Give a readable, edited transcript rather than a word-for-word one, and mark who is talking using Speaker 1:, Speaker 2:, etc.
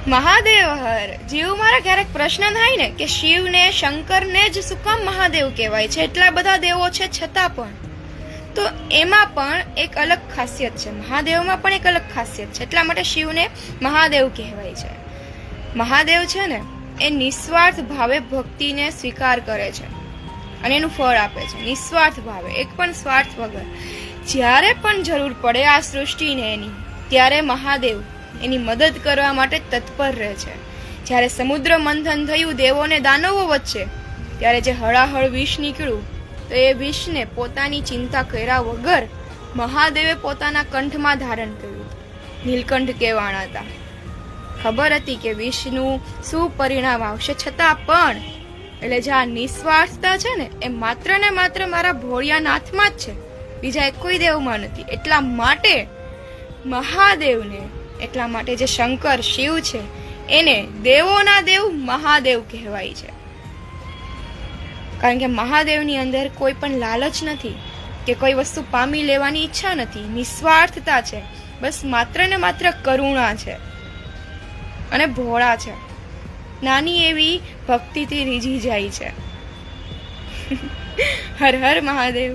Speaker 1: મહાદેવ હર જીવ મારા ક્યારેક પ્રશ્ન થાય ને કે શિવને શંકરને જ શું કામ મહાદેવ કહેવાય છે? એટલા બધા દેવો છે છતાં પણ. તો એમાં પણ એક અલગ ખાસિયત છે, મહાદેવમાં પણ એક અલગ ખાસિયત છે. એટલા માટે શિવને મહાદેવ કહેવાય છે. મહાદેવ છે ને એ નિસ્વાર્થ ભાવે ભક્તિને સ્વીકાર કરે છે અને એનું ફળ આપે છે, નિસ્વાર્થ ભાવે, એક પણ સ્વાર્થ વગર. જ્યારે પણ જરૂર પડે આ સૃષ્ટિને એની, ત્યારે મહાદેવ એની મદદ કરવા માટે તત્પર રહે છે. જ્યારે સમુદ્ર મંથન થયું દેવો ને દાનવો વચ્ચે, ત્યારે જે હળાહળ વિષ નીકળ્યું, તો એ વિષને પોતાની ચિંતા કર્યા વગર મહાદેવે પોતાના કંઠમાં ધારણ કર્યું. નીલકંઠ કહેવાના હતા. ખબર હતી કે વિષનું શું પરિણામ આવશે, છતાં પણ એટલે જે આ નિસ્વાર્થતા છે ને એ માત્ર ને માત્ર મારા ભોળિયાનાથમાં જ છે, બીજા એક કોઈ દેવમાં નથી. એટલા માટે મહાદેવને, એટલા માટે જે શંકર શિવ છે એને દેવોના દેવ મહાદેવ કહેવાય છે. કારણ કે મહાદેવની અંદર કોઈ પણ લાલચ નથી કે કોઈ વસ્તુ પામી લેવાની ઈચ્છા નથી, નિસ્વાર્થતા છે, બસ માત્ર ને માત્ર કરુણા છે અને ભોળા છે. નાની એવી ભક્તિથી રીઝી જાય છે. હર હર મહાદેવ.